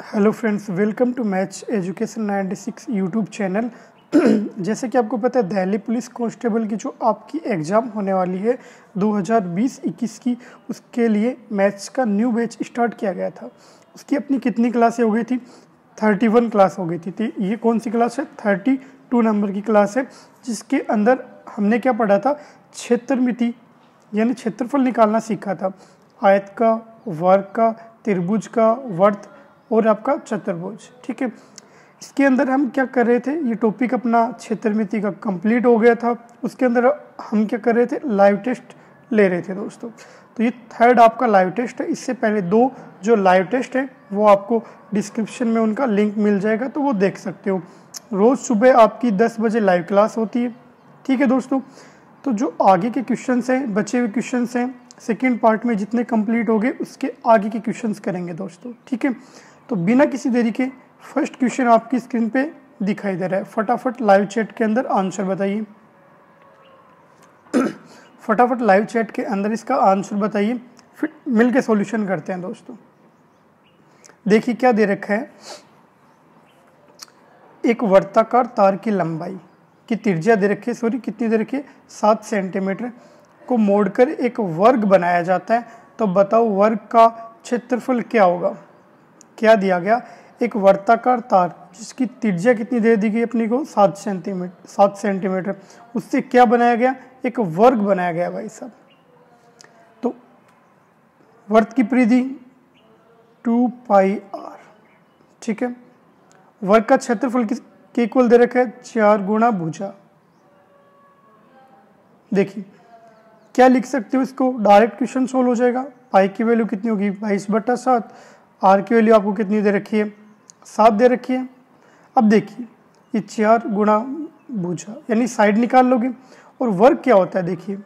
Hello friends, welcome to maths education 96 YouTube channel. जैसे कि आपको पता है, दिल्ली पुलिस कांस्टेबल की जो आपकी एग्ज़ाम होने वाली है 2020-21 की, उसके लिए मैथ्स का न्यू बैच स्टार्ट किया गया था। उसकी अपनी कितनी क्लासें हो गई थी? 31 क्लास हो गई थी। तो ये कौन सी क्लास है? 32 नंबर की क्लास है, जिसके अंदर हमने क्या पढ़ा था? क्षेत्रमिति यानी क्षेत्रफल निकालना सीखा था। आयत का, वर्ग का, त्रिभुज का, वर्त और आपका चतुर्भुज। ठीक है, इसके अंदर हम क्या कर रहे थे? ये टॉपिक अपना क्षेत्रमिति का कंप्लीट हो गया था। उसके अंदर हम क्या कर रहे थे? लाइव टेस्ट ले रहे थे दोस्तों। तो ये थर्ड आपका लाइव टेस्ट है। इससे पहले दो जो लाइव टेस्ट है वो आपको डिस्क्रिप्शन में उनका लिंक मिल जाएगा, तो वो देख सकते हो। रोज़ सुबह आपकी 10 बजे लाइव क्लास होती है। ठीक है दोस्तों, तो जो आगे के क्वेश्चंस हैं, बचे हुए क्वेश्चंस हैं, सेकेंड पार्ट में जितने कंप्लीट हो गए उसके आगे के क्वेश्चंस करेंगे दोस्तों। ठीक है, तो बिना किसी देरी के फर्स्ट क्वेश्चन आपकी स्क्रीन पे दिखाई दे रहा है। फटाफट लाइव चैट के अंदर आंसर बताइए। फटाफट लाइव चैट के अंदर इसका आंसर बताइए, फिर मिलके सॉल्यूशन करते हैं दोस्तों। देखिए क्या दे रखा है। एक वर्ताकार तार की लंबाई की त्रिज्या दे रखी है, सॉरी कितनी दे रखी है? 7 सेंटीमीटर को मोड़कर एक वर्ग बनाया जाता है। तो बताओ वर्ग का क्षेत्रफल क्या होगा? क्या दिया गया? एक वर्ताकार तार जिसकी त्रिज्या कितनी दे दी गई अपनी को? 7 सेंटीमीटर। उससे क्या बनाया गया? एक वर्ग बनाया गया भाई साहब। तो वर्ग की परिधि 2πr। ठीक है, वर्ग का क्षेत्रफल के इक्वल दे रखा है 4 गुणा भुजा। देखिए क्या लिख सकते हो इसको? डायरेक्ट क्वेश्चन सोल्व हो जाएगा। पाई की वैल्यू कितनी होगी? 22/7। आर की वैल्यू आपको कितनी दे रखी है? 7 दे रखी है। अब देखिए ये 4 गुणा भुजा यानी साइड निकाल लोगे। और वर्ग क्या होता है? देखिए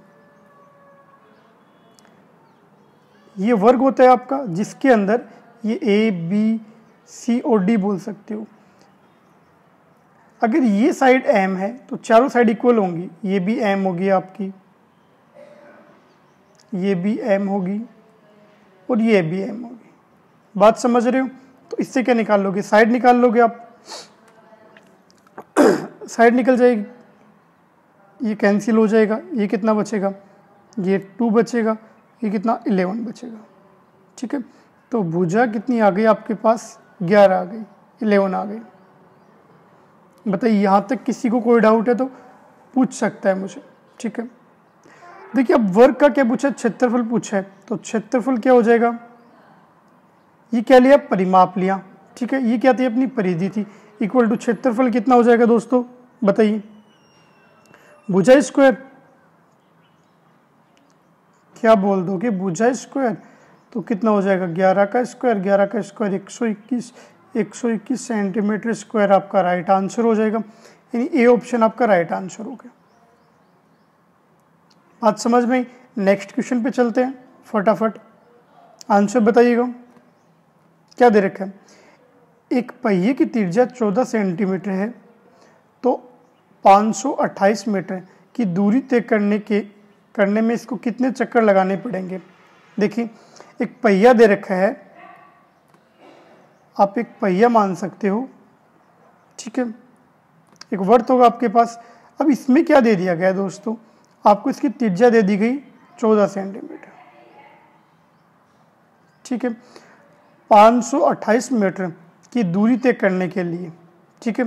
ये वर्ग होता है आपका जिसके अंदर ये ए बी सी और डी बोल सकते हो। अगर ये साइड एम है तो चारों साइड इक्वल होंगी। ये भी एम होगी आपकी, ये भी एम होगी और ये भी एम होगी। बात समझ रहे हो? तो इससे क्या निकाल लोगे? साइड निकाल लोगे आप। साइड निकल जाएगी, ये कैंसिल हो जाएगा। ये कितना बचेगा? ये 2 बचेगा। ये कितना? 11 बचेगा। ठीक है, तो भुजा कितनी आ गई आपके पास? 11 आ गई, 11 आ गई। बताइए यहाँ तक किसी को कोई डाउट है तो पूछ सकता है मुझे। ठीक है, देखिए अब वर्ग का क्या पूछा? क्षेत्रफल पूछा है। तो क्षेत्रफल क्या हो जाएगा? ये क्या लिया? परिमाप लिया। ठीक है, ये क्या थी? अपनी परिधि थी। इक्वल टू क्षेत्रफल कितना हो जाएगा दोस्तों? बताइए। भुजा स्क्वायर, क्या बोल दोगे? भुजा स्क्वायर तो कितना हो जाएगा? 11 का स्क्वायर, 11 का स्क्वायर 121 सेंटीमीटर स्क्वायर आपका राइट आंसर हो जाएगा। यानी ए ऑप्शन आपका राइट आंसर हो गया। बात समझ में? नेक्स्ट क्वेश्चन पे चलते हैं। फटाफट आंसर बताइएगा। क्या दे रखा है? एक पहिए की त्रिज्या 14 सेंटीमीटर है, तो 528 मीटर की दूरी तय करने में इसको कितने चक्कर लगाने पड़ेंगे? देखिए एक पहिया दे रखा है, आप एक पहिया मान सकते हो। ठीक है, एक वर्त होगा आपके पास। अब इसमें क्या दे दिया गया दोस्तों? आपको इसकी त्रिज्या दे दी गई 14 सेंटीमीटर। ठीक है, 528 मीटर की दूरी तय करने के लिए, ठीक है,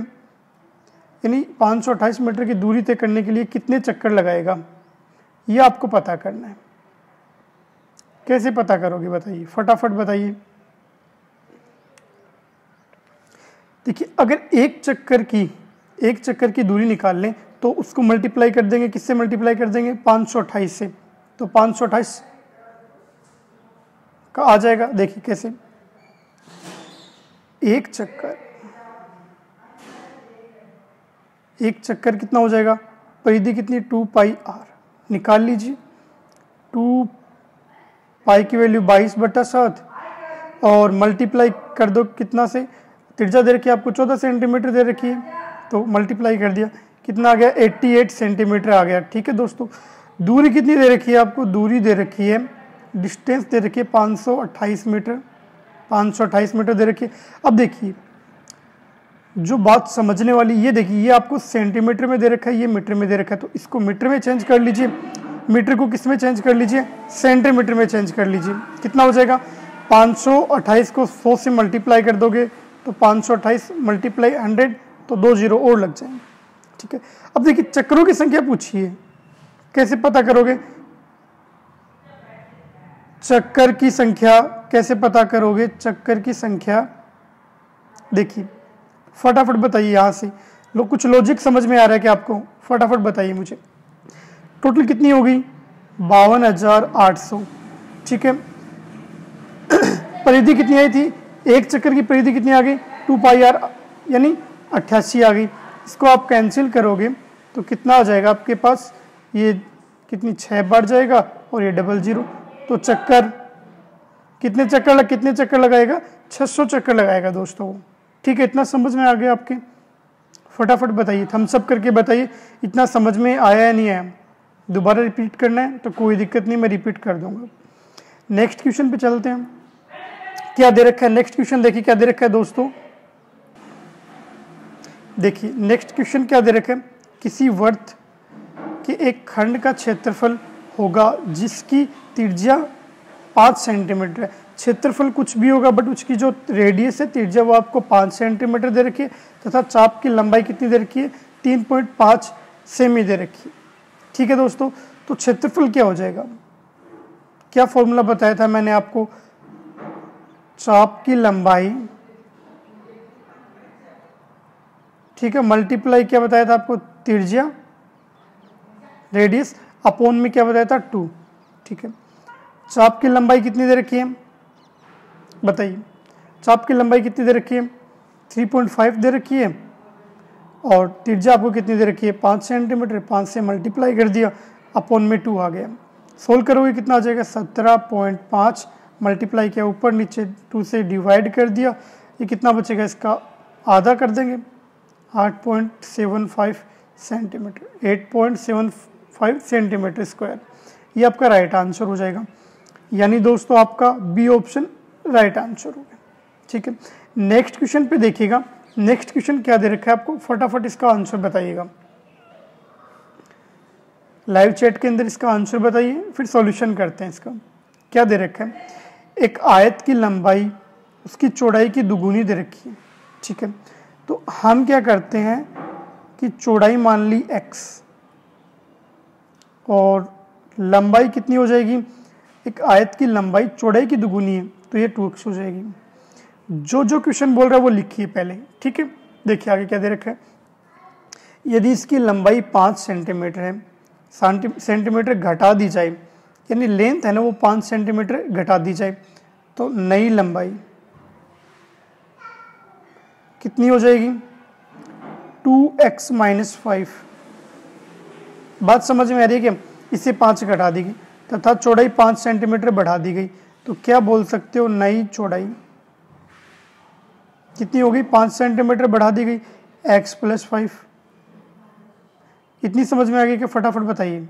यानी 528 मीटर की दूरी तय करने के लिए कितने चक्कर लगाएगा, ये आपको पता करना है। कैसे पता करोगे बताइए? फटाफट बताइए। देखिए अगर एक चक्कर की दूरी निकाल लें तो उसको मल्टीप्लाई कर देंगे। किससे मल्टीप्लाई कर देंगे? 528 से। तो 528 का आ जाएगा। देखिए कैसे? एक चक्कर कितना हो जाएगा? परिधि कितनी? 2πr निकाल लीजिए। 2π की वैल्यू 22/7 और मल्टीप्लाई कर दो कितना से? त्रिज्या दे रखी है आपको 14 सेंटीमीटर दे रखी है, तो मल्टीप्लाई कर दिया। कितना आ गया? 88 सेंटीमीटर आ गया। ठीक है दोस्तों, दूरी कितनी दे रखी है आपको? दूरी दे रखी है, डिस्टेंस दे रखी है 528 मीटर। 528 मीटर दे रखी है। अब देखिए जो बात समझने वाली, ये देखिए ये आपको सेंटीमीटर में दे रखा है, ये मीटर में दे रखा है, तो इसको मीटर में चेंज कर लीजिए, मीटर को किस में चेंज कर लीजिए, सेंटीमीटर में चेंज कर लीजिए। कितना हो जाएगा, 528 को 100 से मल्टीप्लाई कर दोगे तो 528 मल्टीप्लाई 100 तो 2 जीरो और लग जाएंगे। ठीक है, अब देखिए चक्रों की संख्या पूछी है, कैसे पता करोगे, चक्कर की संख्या कैसे पता करोगे, चक्कर की संख्या देखिए फटाफट बताइए, यहां से कुछ लॉजिक समझ में आ रहा है कि आपको, फटाफट बताइए मुझे। टोटल कितनी हो गई, 52,800। ठीक है, परिधि कितनी आई थी, एक चक्कर की परिधि कितनी आ गई, 2πr यानी 88 आ गई। इसको आप कैंसिल करोगे तो कितना आ जाएगा आपके पास, ये कितनी 6 बढ़ जाएगा और ये 00, तो चक्कर कितने चक्कर लगाएगा, 600 चक्कर लगाएगा दोस्तों। ठीक है, इतना समझ में आ गया आपके, फटाफट बताइए, थम्स अप करके बताइए इतना समझ में आया या नहीं आया। दोबारा रिपीट करना है तो कोई दिक्कत नहीं, मैं रिपीट कर दूंगा। नेक्स्ट क्वेश्चन पे चलते हैं, क्या दे रखा है, नेक्स्ट क्वेश्चन देखिए क्या दे रखा है दोस्तों। देखिए नेक्स्ट क्वेश्चन क्या दे रखा है, किसी वृत्त के एक खंड का क्षेत्रफल होगा जिसकी त्रिज्या 5 सेंटीमीटर है। क्षेत्रफल कुछ भी होगा बट उसकी जो रेडियस है, त्रिज्या, वो आपको 5 सेंटीमीटर दे रखी है तथा चाप की लंबाई कितनी दे रखी है, 3.5 सेमी दे रखी है। ठीक है दोस्तों, तो क्षेत्रफल क्या हो जाएगा, क्या फॉर्मूला बताया था मैंने आपको, चाप की लंबाई, ठीक है, मल्टीप्लाई क्या बताया था आपको, त्रिज्या, रेडियस, अपॉन में क्या बताया था 2। ठीक है, चाप की लंबाई कितनी दे रखी है बताइए, चाप की लंबाई कितनी दे रखी है, 3.5 दे रखी है, और त्रिज्या आपको कितनी दे रखी है, 5 सेंटीमीटर, 5 से मल्टीप्लाई कर दिया, अपॉन में 2 आ गया। सोल्व करोगे कितना आ जाएगा, 17.5 मल्टीप्लाई किया ऊपर नीचे 2 से डिवाइड कर दिया, ये कितना बचेगा, इसका आधा कर देंगे, 8.75 सेंटीमीटर, 8.75 सेंटीमीटर स्क्वायर। ये आपका राइट आंसर हो जाएगा, यानी दोस्तों आपका बी ऑप्शन राइट आंसर हो गया। ठीक है, नेक्स्ट क्वेश्चन पे देखिएगा, नेक्स्ट क्वेश्चन क्या दे रखा है आपको, फटाफट इसका आंसर बताइएगा, लाइव चैट के अंदर इसका आंसर बताइए, फिर सॉल्यूशन करते हैं इसका। क्या दे रखा है, एक आयत की लंबाई उसकी चौड़ाई की दुगुनी दे रखी है। ठीक है, तो हम क्या करते हैं कि चौड़ाई मान ली x और लंबाई कितनी हो जाएगी, एक आयत की लंबाई चौड़ाई की दुगुनी है तो ये 2x हो जाएगी। जो क्वेश्चन बोल रहा है वो लिखिए पहले। ठीक है, देखिए आगे क्या दे रखा है, यदि इसकी लंबाई 5 सेंटीमीटर है, सेंटीमीटर घटा दी जाए, यानी लेंथ है ना वो 5 सेंटीमीटर घटा दी जाए, तो नई लंबाई कितनी हो जाएगी, 2x - 5। बात समझ में आ रही है कि इसे 5 घटा दी गई तथा चौड़ाई 5 सेंटीमीटर बढ़ा दी गई, तो क्या बोल सकते हो, नई चौड़ाई कितनी हो गई, 5 सेंटीमीटर बढ़ा दी गई, x + 5। इतनी समझ में आ गई कि फटाफट बताइए,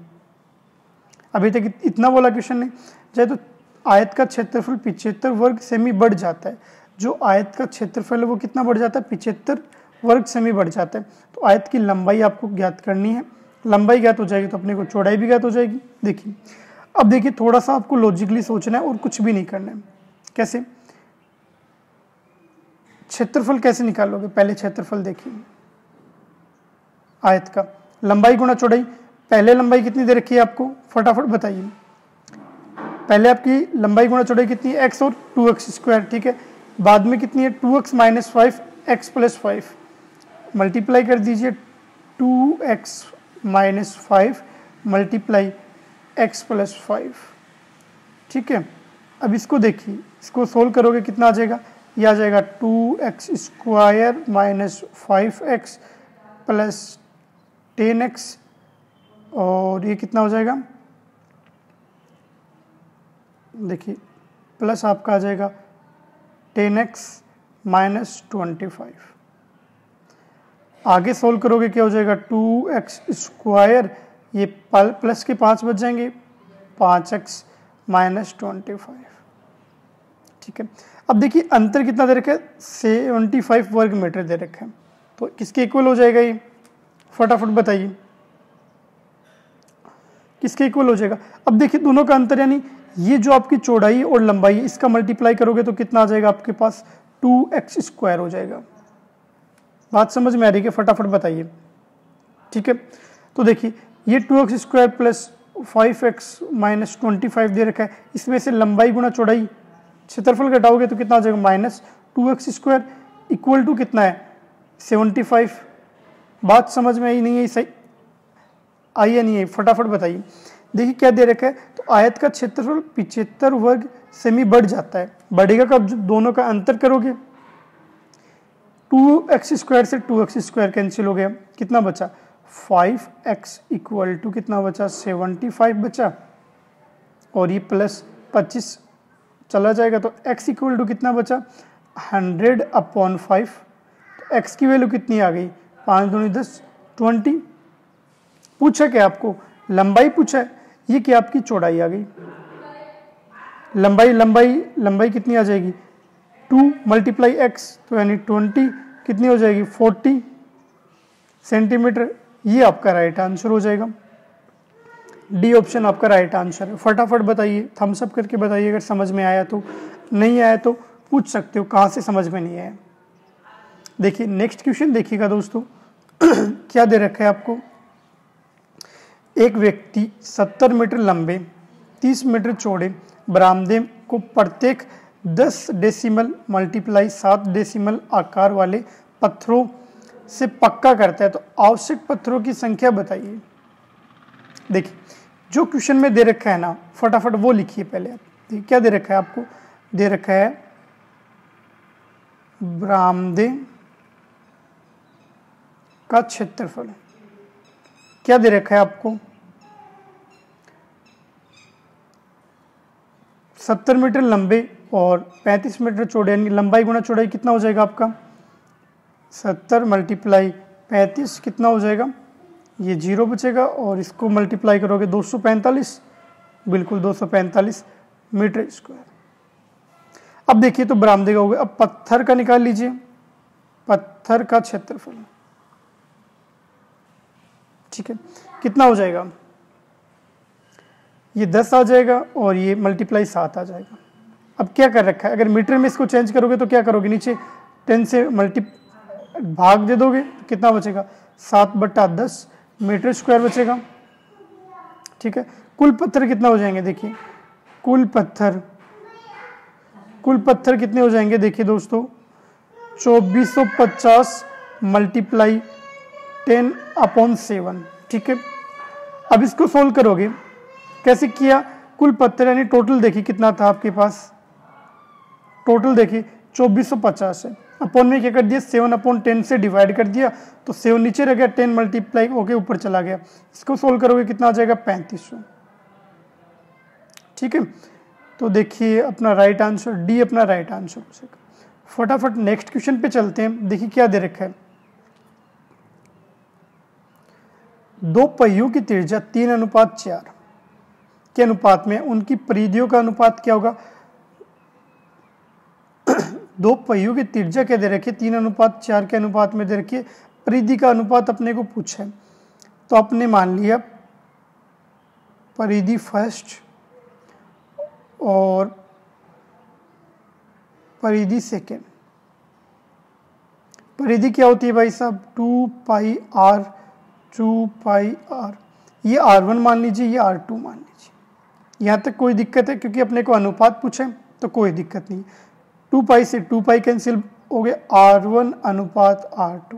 अभी तक इतना बोला क्वेश्चन ने चाहे तो आयत का क्षेत्रफल 75 वर्ग सेमी बढ़ जाता है, जो आयत का क्षेत्रफल है वो कितना बढ़ जाता है, 75 वर्ग सेमी बढ़ जाता है। तो आयत की लंबाई आपको ज्ञात करनी है, लंबाई ज्ञात हो जाएगी तो अपने को चौड़ाई भी ज्ञात हो जाएगी। देखिए अब देखिए थोड़ा सा आपको लॉजिकली सोचना है और कुछ भी नहीं करना है। कैसे, क्षेत्रफल कैसे निकालोगे, पहले क्षेत्रफल देखिए, आयत का लंबाई गुणा चौड़ाई, पहले लंबाई कितनी दे रखी है आपको, फटाफट बताइए, पहले आपकी लंबाई गुणा चौड़ाई कितनी है, x और 2x²। ठीक है, बाद में कितनी है, 2x - 5 x + 5, मल्टीप्लाई कर दीजिए, 2x - 5 मल्टीप्लाई x + 5। ठीक है, अब इसको देखिए, इसको सोल्व करोगे कितना आ जाएगा, यह आ जाएगा 2x² - 5x + 10x, और ये कितना हो जाएगा, देखिए प्लस आपका आ जाएगा 10x - 25। आगे सोल्व करोगे क्या हो जाएगा, 2x², ये प्लस के 5 बच जाएंगे, 5x - 25। ठीक है। अब देखिए अंतर कितना दे रखा है, 75 वर्ग मीटर दे रखा है, तो किसके इक्वल हो जाएगा ये, फटाफट बताइए किसके इक्वल हो जाएगा। अब देखिए दोनों का अंतर यानी ये जो आपकी चौड़ाई और लंबाई है इसका मल्टीप्लाई करोगे तो कितना आ जाएगा आपके पास, 2x² हो जाएगा। बात समझ में आ रही है, फटाफट बताइए। ठीक है, तो देखिए ये 2x² प्लस 5x माइनस 25 दे रखा है, इसमें से लंबाई गुना चौड़ाई क्षेत्रफल घटाओगे तो कितना आ जाएगा, माइनस 2x² इक्वल टू कितना है, 75। बात समझ में आई नहीं है, सही आई या नहीं है, फटाफट बताइए। देखिए क्या दे रखा है, तो आयत का क्षेत्रफल 75 वर्ग सेमी बढ़ जाता है, बढ़ेगा कब, दोनों का अंतर करोगे, 2x² से 2x² कैंसिल हो गया, कितना बचा 5x इक्वल टू कितना बचा, 75 बचा, और ये प्लस 25 चला जाएगा तो x इक्वल टू कितना बचा, 100/5। तो x की वैल्यू कितनी आ गई, 5 दूनी 10, 20। पूछा क्या आपको, लंबाई पूछा है, ये क्या आपकी चौड़ाई आ गई, लंबाई कितनी आ जाएगी, 2 × x, तो यानी 20 कितनी हो जाएगी, 40 सेंटीमीटर। ये आपका राइट आंसर हो जाएगा, डी ऑप्शन आपका राइट आंसर है। फटाफट बताइए, थम्स अप करके बताइए अगर समझ में आया, तो नहीं आया तो पूछ सकते हो कहाँ से समझ में नहीं आया। देखिए नेक्स्ट क्वेश्चन देखिएगा दोस्तों क्या दे रखा है आपको, एक व्यक्ति 70 मीटर लंबे 30 मीटर चौड़े बरामदे को प्रत्येक 10 डेसिमल मल्टीप्लाई 7 डेसिमल आकार वाले पत्थरों से पक्का करता है, तो आवश्यक पत्थरों की संख्या बताइए। देखिए जो क्वेश्चन में दे रखा है ना, फटाफट वो लिखिए पहले आप। देखिए क्या दे रखा है आपको, दे रखा है बरामदे का क्षेत्रफल, क्या दे रखा है आपको, 70 मीटर लंबे और 35 मीटर चौड़े, यानी लंबाई गुना चौड़ाई कितना हो जाएगा आपका, 70 × 35 कितना हो जाएगा, ये 0 बचेगा, और इसको मल्टीप्लाई करोगे 245, बिल्कुल 245 मीटर स्क्वायर। अब देखिए तो बरामदे का हो गया, अब पत्थर का निकाल लीजिए, पत्थर का क्षेत्रफल, ठीक है, कितना हो जाएगा, ये 10 आ जाएगा और ये मल्टीप्लाई 7 आ जाएगा। अब क्या कर रखा है, अगर मीटर में इसको चेंज करोगे तो क्या करोगे, नीचे 10 से भाग दे दोगे, कितना बचेगा, 7/10 मीटर स्क्वायर बचेगा। ठीक है, कुल पत्थर कितना हो जाएंगे, देखिए कुल पत्थर कितने हो जाएंगे, देखिए दोस्तों 2450 × 10/7। ठीक है, अब इसको सोल्व करोगे, कैसे किया, कुल पत्थर यानी टोटल देखिए कितना था आपके पास, टोटल देखिए 2450 है, अपॉन में क्या कर दिया, 7/10 से डिवाइड कर दिया, तो 7 नीचे रह गया, 10 मल्टीप्लाई होके ऊपर चला गया, इसको सोल्व करोगे कितना आ जाएगा, 3500। ठीक है, तो देखिए अपना राइट आंसर डी अपना राइट आंसर हो जाएगा। फटाफट नेक्स्ट क्वेश्चन पे चलते हैं। देखिए क्या दे रखा है, दो पहियों की त्रिज्या 3:4 के अनुपात में उनकी परिधियों का अनुपात क्या होगा। दो पहियों की त्रिज्या क्या दे रखी है, 3:4 के अनुपात में दे रखी है, परिधि का अनुपात अपने को पूछा है, तो आपने मान लिया परिधि फर्स्ट और परिधि सेकेंड। परिधि क्या होती है भाई साहब, 2πr, 2πr, ये R1 मान लीजिए, ये R2 मान लीजिए। यहाँ तक कोई दिक्कत है, क्योंकि अपने को अनुपात पूछा है तो कोई दिक्कत नहीं। 2π से 2π कैंसिल हो गए, R1 अनुपात R2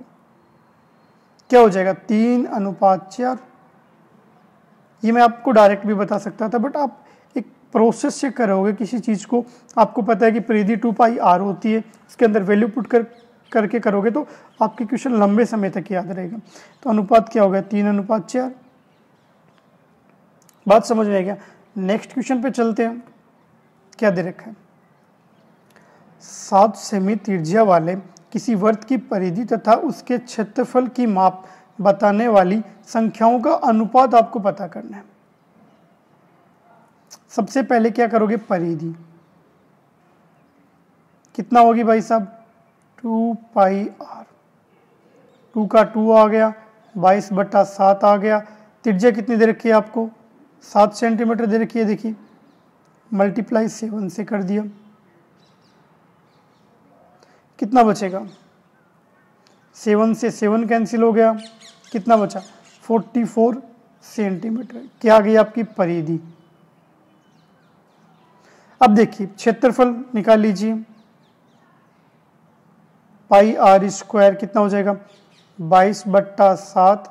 क्या हो जाएगा, 3:4। ये मैं आपको डायरेक्ट भी बता सकता था, बट आप एक प्रोसेस से करोगे किसी चीज़ को, आपको पता है कि परिधि 2πr होती है, उसके अंदर वैल्यू पुट करके करोगे तो आपकी क्वेश्चन लंबे समय तक याद रहेगा। तो अनुपात क्या होगा, 3:4। बात समझ में आ गया। नेक्स्ट क्वेश्चन पे चलते हैं। क्या दे रखा है, 7 सेमी त्रिज्या वाले किसी वृत्त की परिधि तथा उसके क्षेत्रफल की माप बताने वाली संख्याओं का अनुपात आपको पता करना है। सबसे पहले क्या करोगे, परिधि, कितना होगी भाई साहब 2 पाई आर, 2 का 2 आ गया, 22/7 आ गया। त्रिज्या कितनी दे रखी है आपको 7 सेंटीमीटर दे रखी है, देखिए मल्टीप्लाई 7 से कर दिया, कितना बचेगा 7 से 7 कैंसिल हो गया, कितना बचा 44 सेंटीमीटर। क्या आ गई आपकी परिधि। अब देखिए क्षेत्रफल निकाल लीजिए, पाई आर स्क्वायर कितना हो जाएगा 22/7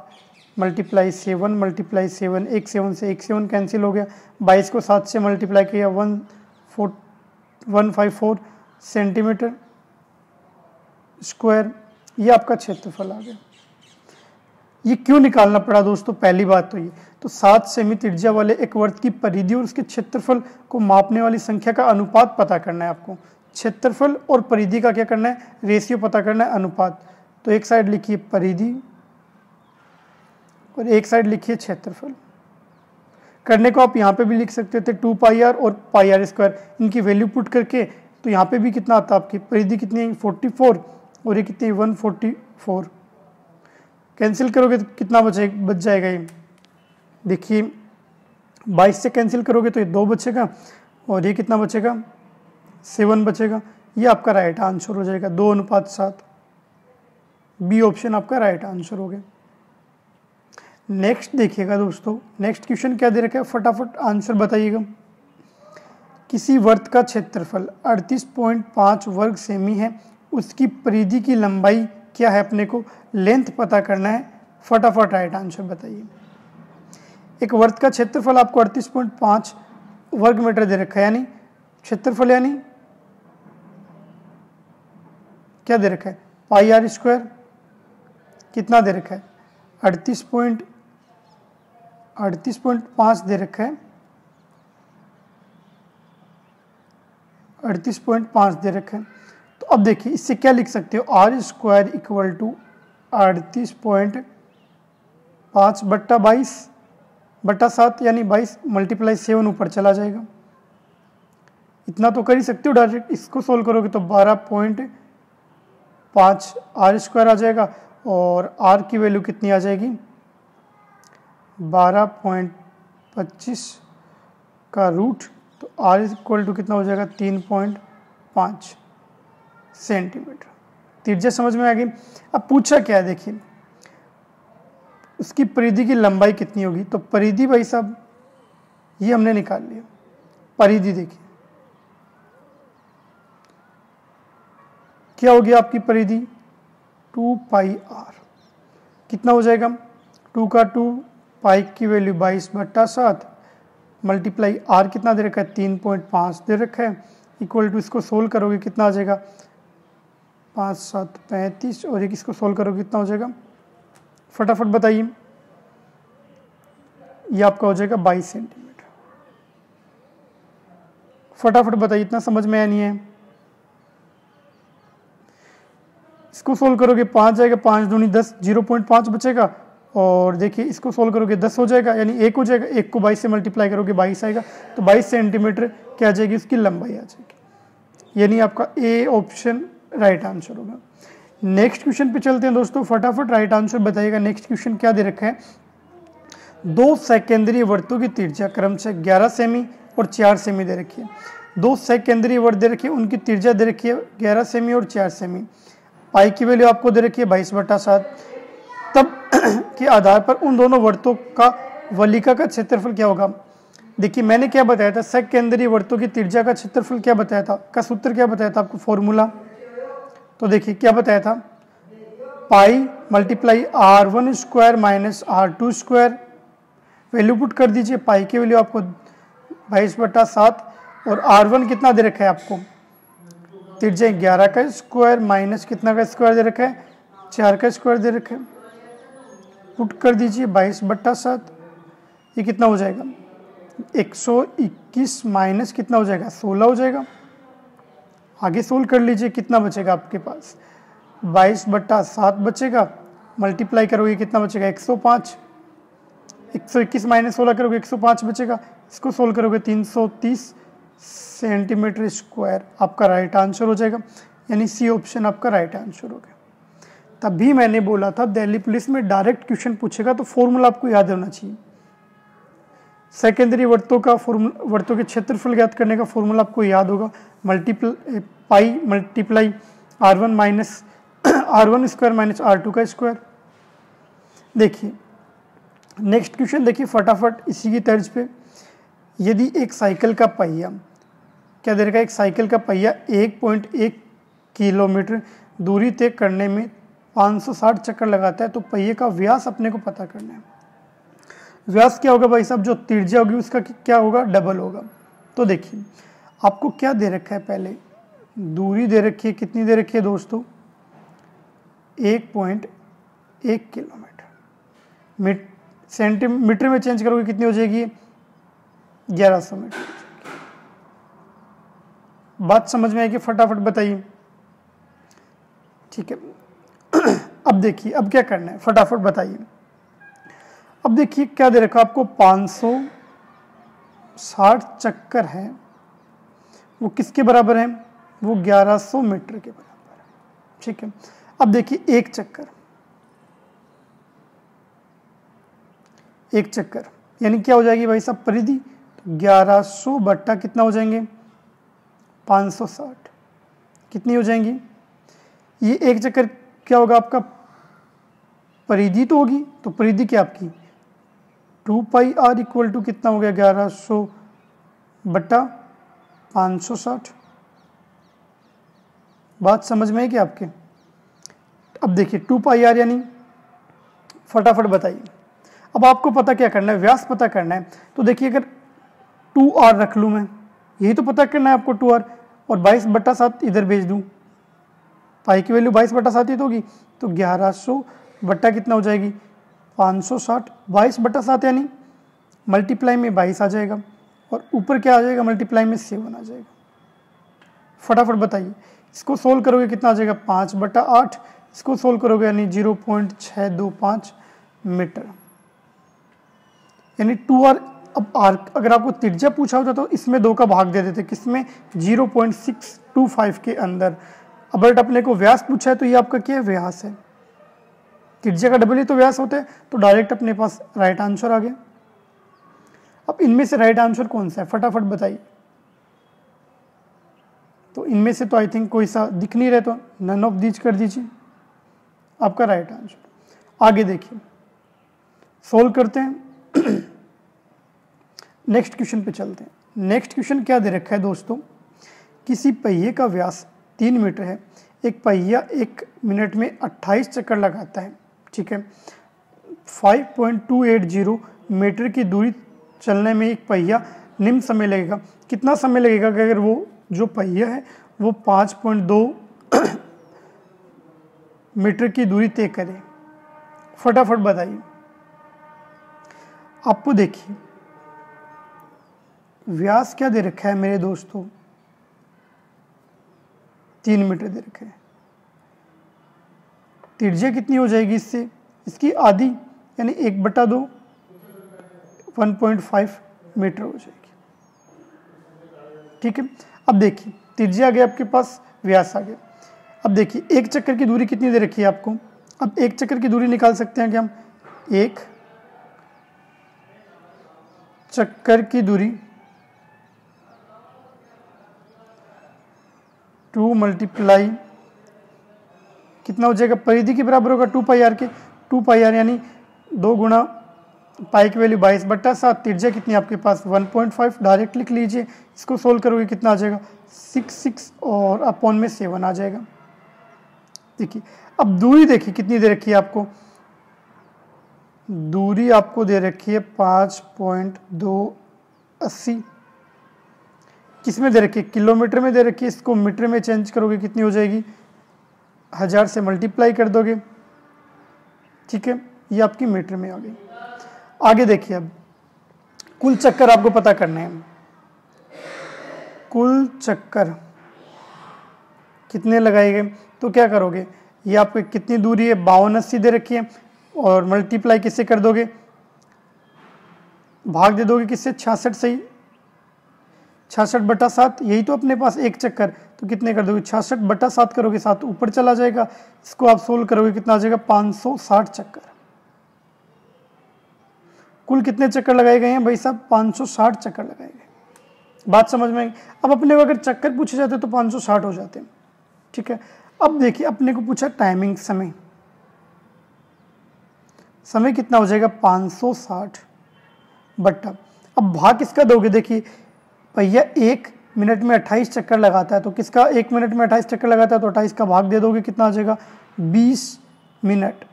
मल्टीप्लाई 7 मल्टीप्लाई 7, एक 7 से एक 7 कैंसिल हो गया, 22 को 7 से मल्टीप्लाई किया 154 सेंटीमीटर स्क्वायर। ये आपका क्षेत्रफल आ गया। ये क्यों निकालना पड़ा दोस्तों, पहली बात तो ये तो 7 सेमी त्रिज्या वाले एक वर्त की परिधि और उसके क्षेत्रफल को मापने वाली संख्या का अनुपात पता करना है आपको। क्षेत्रफल और परिधि का क्या करना है, रेशियो पता करना है, अनुपात। तो एक साइड लिखिए परिधि और एक साइड लिखिए क्षेत्रफल। करने को आप यहाँ पे भी लिख सकते थे 2 पाई आर और पाई आर स्क्वायर, इनकी वैल्यू पुट करके तो यहाँ पे भी कितना आता है आपकी परिधि कितनी है 44 और ये कितनी 144, कैंसिल करोगे तो कितना बच जाएगा ये, देखिए 22 से कैंसिल करोगे तो ये 2 बचेगा और ये कितना बचेगा 7 बचेगा। ये आपका राइट आंसर हो जाएगा 2:7। बी ऑप्शन आपका राइट आंसर हो गया। नेक्स्ट देखिएगा दोस्तों, नेक्स्ट क्वेश्चन क्या दे रखा है, फटाफट आंसर बताइएगा। किसी वर्त का क्षेत्रफल 38.5 वर्ग सेमी है, उसकी परिधि की लंबाई क्या है, अपने को लेंथ पता करना है, फटाफट राइट आंसर बताइए। एक वर्त का क्षेत्रफल आपको 38.5 वर्ग मीटर दे रखा है, यानी क्षेत्रफल यानी क्या दे रखा है पाई आर स्क्वायर, कितना दे रखा है 38.5 दे रखा है, 38.5 दे रखा है। तो अब देखिए इससे क्या लिख सकते हो, आर स्क्वायर इक्वल टू 38.5/22/7 यानी 22 मल्टीप्लाई 7 ऊपर चला जाएगा। इतना तो कर ही सकते हो डायरेक्ट, इसको सोल्व करोगे तो 12.5 आर स्क्वायर आ जाएगा और आर की वैल्यू कितनी आ जाएगी 12.25 का रूट, तो आर इक्वल टू कितना हो जाएगा 3.5 सेंटीमीटर। त्रिज्या समझ में आ गई। अब पूछा क्या है, देखिए उसकी परिधि की लंबाई कितनी होगी, तो परिधि भाई साहब ये हमने निकाल लिया। परिधि देखिए क्या होगी आपकी परिधि 2 पाई आर, कितना हो जाएगा 2 का 2, पाई की वैल्यू 22/7 मल्टीप्लाई आर कितना दे रखा है 3.5 दे रखा है, इक्वल टू इसको सोल्व करोगे कितना आ जाएगा 5 7 35 और एक इसको सोल्व करोगे कितना हो जाएगा, फटाफट बताइए। ये आपका हो जाएगा 22 सेंटीमीटर। फटाफट बताइए, इतना समझ में आया नहीं है, इसको सोल्व करोगे 5 जाएगा, 5 दूनी 10, 0.5 बचेगा और देखिए इसको सोल्व करोगे 10 हो जाएगा, यानी 1 हो जाएगा, 1 को 22 से मल्टीप्लाई करोगे 22 आएगा, तो 22 सेंटीमीटर क्या आ जाएगी उसकी लंबाई आ जाएगी, यानी आपका ए ऑप्शन राइट आंसर होगा। नेक्स्ट क्वेश्चन पे चलते हैं दोस्तों, फटाफट राइट आंसर बताइएगा। नेक्स्ट क्वेश्चन क्या दे रखा है, 2 सेकेंद्रीय वर्तों की त्रिज्या क्रमशः 11 सेमी और 4 सेमी दे रखी है। 2 सेकेंद्रीय वर्त दे रखी है, उनकी त्रिज्या दे रखी है 11 सेमी और 4 सेमी, पाई की वैल्यू आपको दे रखी है 22/7। तब के आधार पर उन दोनों वर्तों का वलिका का क्षेत्रफल क्या होगा। देखिए मैंने क्या बताया था, सेकेंद्रीय वर्तों की त्रिज्या का क्षेत्रफल क्या बताया था, का सूत्र क्या बताया था आपको, फॉर्मूला। तो देखिए क्या बताया था, पाई multiply r1 square minus r2 square, value put कर दीजिए, पाई की वैल्यू आपको 22/7 और r1 कितना दे रखा है आपको, त्रिज्या 11 का स्क्वायर माइनस कितना का स्क्वायर दे रखा है 4 का स्क्वायर दे रखा है, पुट कर दीजिए 22/7, ये कितना हो जाएगा 121 माइनस कितना हो जाएगा 16 हो जाएगा। आगे सोल्व कर लीजिए, कितना बचेगा आपके पास 22/7 बचेगा, मल्टीप्लाई करोगे कितना बचेगा 105, 121 माइनस 16 करोगे 105 बचेगा, इसको सोल्व करोगे 330 सेंटीमीटर स्क्वायर आपका राइट आंसर हो जाएगा, यानी सी ऑप्शन आपका राइट आंसर हो गया। तभी मैंने बोला था दिल्ली पुलिस में डायरेक्ट क्वेश्चन पूछेगा तो फॉर्मूला आपको याद होना चाहिए। सेकेंडरी वर्तों के क्षेत्रफल ज्ञात करने का फॉर्मूला आपको याद होगा, पाई multiply R1 minus R1 square minus R2 का स्क्वायर। देखिए नेक्स्ट क्वेश्चन देखिए फटाफट इसी की तर्ज पे, यदि एक साइकिल का पहिया क्या दे रखा है, एक साइकिल का पहिया 1.1 किलोमीटर दूरी तय करने में 560 चक्कर लगाता है तो पहिए का व्यास अपने को पता करना है। व्यास क्या होगा भाई साहब, जो त्रिज्या होगी उसका क्या होगा, डबल होगा। तो देखिए आपको क्या दे रखा है, पहले दूरी दे रखी है, कितनी दे रखी है दोस्तों, 1.1 किलोमीटर। सेंटीमीटर में चेंज करोगे कितनी हो जाएगी, 1100 मीटर। बात समझ में आएगी, फटाफट बताइए। ठीक है अब देखिए अब क्या करना है, फटाफट बताइए। अब देखिए क्या दे रखा आपको, 560 चक्कर है, वो किसके बराबर है, वो 1100 मीटर के बराबर है। ठीक है अब देखिए एक चक्कर यानी क्या हो जाएगी भाई साहब, परिधि, तो 1100 बट्टा कितना हो जाएंगे, 560 कितनी हो जाएंगी, ये एक चक्कर क्या होगा आपका, परिधि तो होगी, तो परिधि क्या आपकी 2 पाई r इक्वल टू कितना हो गया, 1100 बट्टा 560। बात समझ में है कि आपके। अब देखिए 2 पाई r यानी, फटाफट बताइए। अब आपको पता क्या करना है, व्यास पता करना है। तो देखिए अगर 2r रख लूँ मैं, यही तो पता करना है आपको 2r, और 22/7 इधर भेज दूँ, पाई की वैल्यू 22/7 ही तो होगी, तो 1100 बट्टा कितना हो जाएगी, 560। 22/7 यानी मल्टीप्लाई में 22 आ जाएगा, और ऊपर क्या आ जाएगा, मल्टीप्लाई में 7 आ जाएगा। फटाफट बताइए, इसको सोल्व करोगे कितना आ जाएगा, 5/8। इसको सोल्व करोगे यानी 0.625 मीटर, यानी 2r। अब r अगर आपको त्रिज्या पूछा होता तो इसमें 2 का भाग दे देते, किसमें, 0.625 के अंदर। अब अगर अपने को व्यास पूछा है तो ये आपका क्या है, व्यास है। त्रिज्या का डबल ही तो व्यास होता है, तो डायरेक्ट अपने पास राइट आंसर आ गया। अब इनमें से राइट आंसर कौन सा है, फटाफट बताइए। तो इनमें से तो आई थिंक कोई सा दिख नहीं रहा, तो नन ऑफ दीज कर दीजिए, आपका राइट आंसर। आगे देखिए सोल्व करते हैं। नेक्स्ट क्वेश्चन पे चलते हैं। नेक्स्ट क्वेश्चन क्या दे रखा है दोस्तों, किसी पहिए का व्यास 3 मीटर है, एक पहिया 1 मिनट में 28 चक्कर लगाता है। ठीक है 5.280 मीटर की दूरी चलने में एक पहिया निम्न समय लगेगा। कितना समय लगेगा कि अगर वो जो पहिया है वो 5.2 मीटर की दूरी तय करे, फटाफट बताइए। आपको देखिए व्यास क्या दे रखा है मेरे दोस्तों, 3 मीटर दे रखा है। त्रिज्या कितनी हो जाएगी इससे, इसकी आधी यानी 1/2 1.5 मीटर हो जाएगी। ठीक है अब देखिए त्रिज्या आ गया आपके पास, व्यास आ गया। अब देखिए एक चक्कर की दूरी कितनी दे रखी है आपको। अब एक चक्कर की दूरी निकाल सकते हैं क्या हम, एक चक्कर की दूरी 2 मल्टीप्लाई कितना हो जाएगा, परिधि के बराबर होगा 2 पाई r के। 2 पाई r यानी 2 गुणा पाई की वैल्यू 22/7, त्रिज्या कितनी आपके पास 1.5, डायरेक्ट लिख लीजिए। इसको सोल्व करोगे कितना आ जाएगा, 66 और अपॉन में 7 आ जाएगा। देखिए अब दूरी देखिए कितनी दे रखी है आपको, दूरी आपको दे रखी है 5.280। किस में दे रखी है, किलोमीटर में दे रखी है। इसको मीटर में चेंज करोगे कितनी हो जाएगी, 1000 से मल्टीप्लाई कर दोगे। ठीक है ये आपकी मीटर में आ गई। आगे देखिए अब कुल चक्कर आपको पता करने हैं। कुल चक्कर कितने लगाए गए, तो क्या करोगे, ये आपको कितनी दूरी है 5280 दे रखी है, और मल्टीप्लाई किससे कर दोगे, भाग दे दोगे किससे, 66 से ही। 66/7, यही तो अपने पास एक चक्कर, तो कितने कर दोगे 66/7 करोगे, 7 ऊपर चला जाएगा, इसको आप सोल्व करोगे कितना आ जाएगा 560 चक्कर। कुल कितने चक्कर लगाए गए हैं भाई साहब 560 चक्कर लगाए गए। बात समझ में आई। अब अपने को अगर चक्कर पूछे जाते तो 560 हो जाते हैं, ठीक है। अब देखिए अपने को पूछा टाइमिंग, समय कितना हो जाएगा 560 बट्टा, अब भाग किसका दोगे, देखिए भैया 1 मिनट में 28 चक्कर लगाता है, तो किसका 1 मिनट में 28 चक्कर लगाता है, तो 28 का भाग दे दोगे, कितना आ जाएगा 20 मिनट।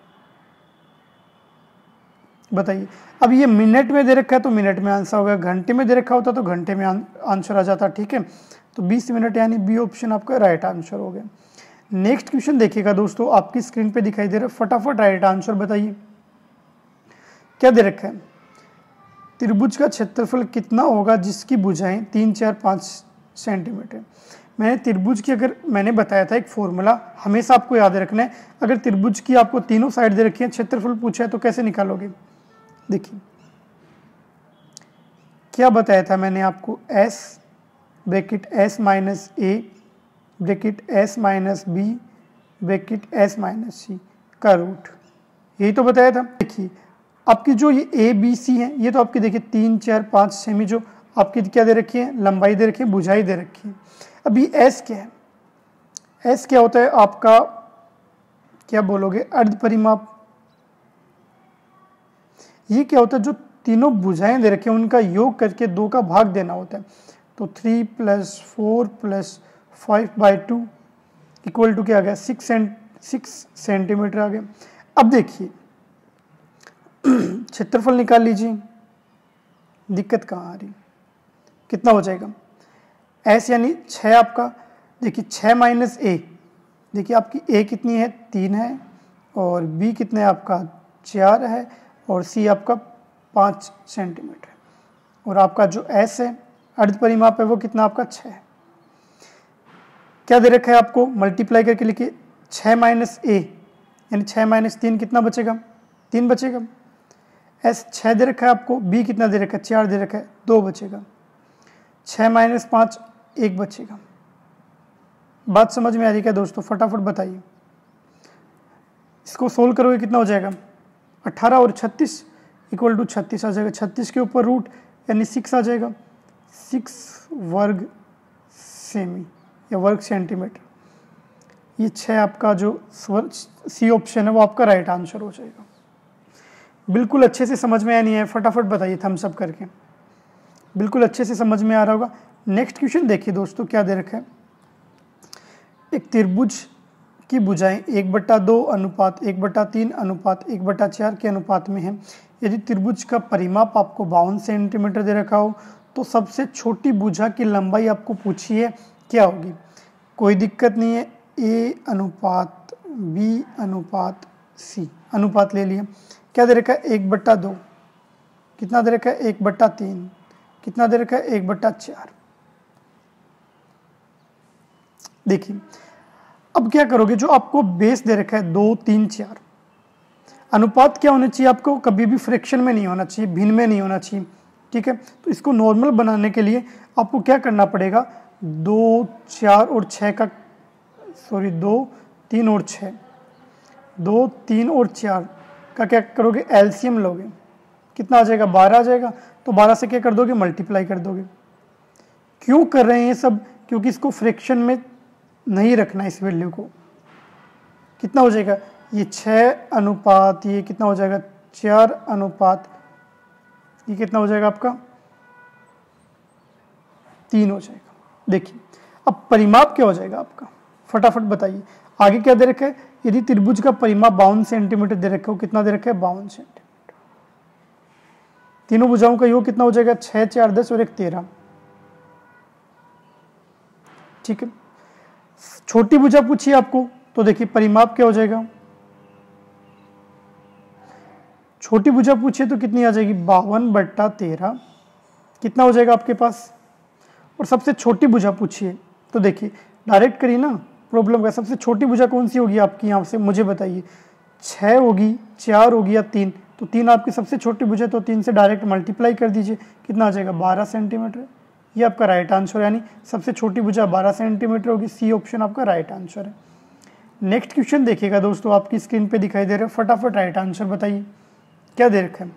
बताइए, अब ये मिनट में दे रखा है तो मिनट में आंसर होगा, घंटे में दे रखा होता तो घंटे में आंसर आ जाता, ठीक है। तो 20 मिनट यानी बी ऑप्शन आपका राइट आंसर हो गया। नेक्स्ट क्वेश्चन देखिएगा दोस्तों, आपकी स्क्रीन पे दिखाई दे रहा है, फटाफट राइट आंसर बताइए। क्या दे रखा है, त्रिभुज का क्षेत्रफल कितना होगा जिसकी भुजाएं 3, 4, 5 सेंटीमीटर। मैंने त्रिभुज की अगर मैंने बताया था एक फॉर्मूला, हमेशा आपको याद रखना है, अगर त्रिभुज की आपको तीनों साइड दे रखी है, क्षेत्रफल पूछा है तो कैसे निकालोगे। देखिए क्या बताया था मैंने आपको, S bracket S minus A bracket S minus B bracket S minus C का रूट, यही तो बताया था। देखिए आपकी जो ये ABC है, ये तो आपकी देखिए 3, 4, 5 सेमी जो आपकी क्या दे रखी है, लंबाई दे रखी है, भुजाई दे रखी है। अभी S क्या है, S क्या होता है आपका, क्या बोलोगे, अर्ध परिमाप। ये क्या होता है, जो तीनों भुजाएं दे रखी हैं उनका योग करके 2 का भाग देना होता है, तो 3 + 4 + 5/2 इक्वल टू क्या आ गया 6 सेंटीमीटर आ गया। अब देखिए क्षेत्रफल निकाल लीजिए, दिक्कत कहाँ आ रही, कितना हो जाएगा, S यानी 6 आपका, देखिए 6 माइनस A, देखिए आपकी A कितनी है 3 है, और B कितने आपका 4 है, और C आपका 5 सेंटीमीटर, और आपका जो S है अर्ध परिमाप है वो कितना आपका 6 है। क्या दे रखा है आपको, मल्टीप्लाई करके लिखिए, 6 माइनस A यानी 6 माइनस 3 कितना बचेगा, 3 बचेगा। S 6 दे रखा है आपको, B कितना दे रखा है 4 दे रखा है, 2 बचेगा। 6 माइनस 5 1 बचेगा। बात समझ में आ रही क्या दोस्तों, फटाफट बताइए। इसको सोल्व करोगे कितना हो जाएगा, 18 और 36 इक्वल टू 36 आ जाएगा, 36 के ऊपर रूट यानी 6 आ जाएगा, 6 वर्ग सेमी या वर्ग सेंटीमीटर। ये 6 आपका जो सी ऑप्शन है वो आपका राइट आंसर हो जाएगा। बिल्कुल अच्छे से समझ में आया नहीं है, फटाफट बताइए थम्स अप करके, बिल्कुल अच्छे से समझ में आ रहा होगा। नेक्स्ट क्वेश्चन देखिए दोस्तों, क्या दे रखा है, एक त्रिभुज की भुजाएं 1/2 अनुपात 1/3 अनुपात 1/4 के अनुपात में है। यदि त्रिभुज का परिमाप आपको 52 सेंटीमीटर दे रखा हो तो सबसे छोटी भुजा की लंबाई आपको पूछी है क्या होगी। कोई दिक्कत नहीं है, A अनुपात B अनुपात C अनुपात ले लिया। क्या दे रखा है 1/2, कितना दे रखा है 1/3, कितना दे रखा है 1/4। देखिए अब क्या करोगे, जो आपको बेस दे रखा है 2, 3, 4, अनुपात क्या होना चाहिए आपको, कभी भी फ्रैक्शन में नहीं होना चाहिए, भिन्न में नहीं होना चाहिए, ठीक है। तो इसको नॉर्मल बनाने के लिए आपको क्या करना पड़ेगा, 2, 4 और 6 का 2, 3 और 6, 2, 3 और 4 का क्या करोगे, एलसीएम लोगे, कितना आ जाएगा 12 आ जाएगा। तो 12 से क्या कर दोगे, मल्टीप्लाई कर दोगे। क्यों कर रहे हैं ये सब, क्योंकि इसको फ्रैक्शन में नहीं रखना, इस वैल्यू को। कितना हो जाएगा, ये 6 अनुपात, ये कितना हो जाएगा 4 अनुपात, ये कितना हो जाएगा आपका 3 हो जाएगा। देखिए अब परिमाप क्या हो जाएगा आपका, फटाफट बताइए। आगे क्या दे रखा है, यदि त्रिभुज का परिमाप 52 सेंटीमीटर दे रखा हो, कितना दे रखा है 52 सेंटीमीटर। तीनों भुजाओं का योग कितना हो जाएगा 6, 4, 10 और 1 13, ठीक है। छोटी भुजा पूछी आपको, तो देखिए परिमाप क्या हो जाएगा, छोटी भुजा पूछिए तो कितनी आ जाएगी 52/13, कितना हो जाएगा आपके पास। और सबसे छोटी भुजा पूछिए तो देखिए डायरेक्ट करिए ना प्रॉब्लम का, सबसे छोटी भुजा कौन सी होगी आपकी, यहाँ से मुझे बताइए, 6 होगी, 4 होगी या 3, तो 3 आपकी सबसे छोटी भुजा, तो 3 से डायरेक्ट मल्टीप्लाई कर दीजिए, कितना आ जाएगा 12 सेंटीमीटर, ये आपका राइट आंसर, यानी सबसे छोटी भुजा 12 सेंटीमीटर होगी। सी ऑप्शन आपका राइट आंसर है। नेक्स्ट क्वेश्चन देखिएगा दोस्तों, आपकी स्क्रीन पे दिखाई दे रहा है, फटाफट राइट आंसर बताइए। क्या दे रखा है?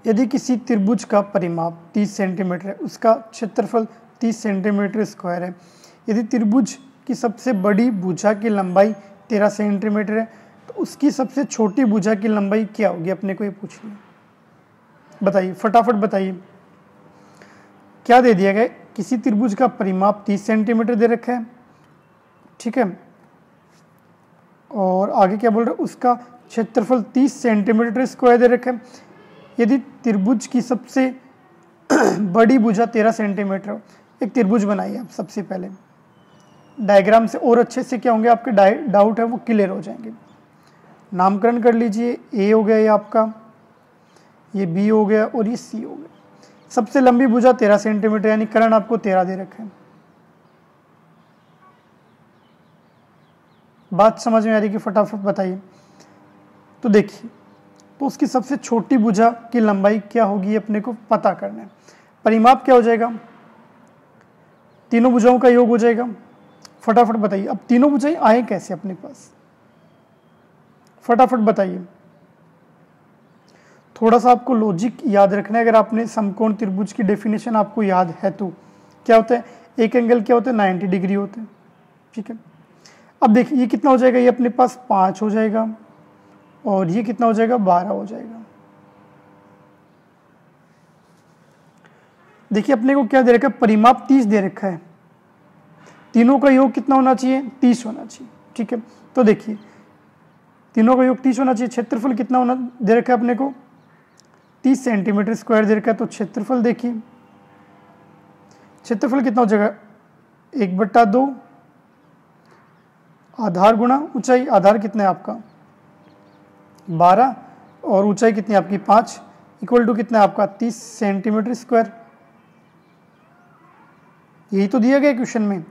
यदि किसी त्रिभुज का परिमाप 30 सेंटीमीटर है, उसका क्षेत्रफल 30 सेंटीमीटर स्क्वायर है। यदि त्रिभुज की सबसे बड़ी भुजा की लंबाई 13 सेंटीमीटर है, तो उसकी सबसे छोटी भुजा की लंबाई क्या होगी? अपने को ये पूछनी है। बताइए, फटाफट बताइए। क्या दे दिया गया? किसी त्रिभुज का परिमाप 30 सेंटीमीटर दे रखा है, ठीक है, और आगे क्या बोल रहा है? उसका क्षेत्रफल 30 सेंटीमीटर स्क्वायर दे रखा है। यदि त्रिभुज की सबसे बड़ी भुजा 13 सेंटीमीटर हो, एक त्रिभुज बनाइए आप। सबसे पहले डायग्राम से और अच्छे से क्या होंगे आपके डाउट है वो क्लियर हो जाएंगे। नामकरण कर लीजिए। ए हो गया ये आपका, ये बी हो गया और ये सी हो गया। सबसे लंबी भुजा 13 सेंटीमीटर, यानी कर्ण आपको 13 दे रखे हैं। बात समझ में आ रही कि फटाफट बताइए। तो देखिए, तो उसकी सबसे छोटी भुजा की लंबाई क्या होगी अपने को पता करना है। परिमाप क्या हो जाएगा? तीनों भुजाओं का योग हो जाएगा। फटाफट बताइए। अब तीनों भुजाएं आए कैसे अपने पास? फटाफट बताइए। थोड़ा सा आपको लॉजिक याद रखना है। अगर आपने समकोण त्रिभुज की डेफिनेशन आपको याद है तो क्या होता है? एक एंगल क्या होता है? 90 डिग्री होते हैं, ठीक है। अब देखिए ये कितना हो जाएगा? ये अपने पास 5 हो जाएगा और ये कितना हो जाएगा? 12 हो जाएगा। देखिए अपने को क्या दे रखा है? परिमाप 30 दे रखा है। तीनों का योग कितना होना चाहिए? 30 होना चाहिए, ठीक है। तो देखिए तीनों का योग 30 होना चाहिए। क्षेत्रफल कितना होना दे रखा है अपने को? 30 सेंटीमीटर स्क्वायर दे रखा है। तो क्षेत्रफल देखिए, क्षेत्रफल कितना हो जाएगा? 1/2 आधार गुणा ऊंचाई। आधार कितना है आपका? 12 और ऊंचाई कितनी है आपकी? 5 इक्वल टू कितना है आपका? 30 सेंटीमीटर स्क्वायर। यही तो दिया गया क्वेश्चन में।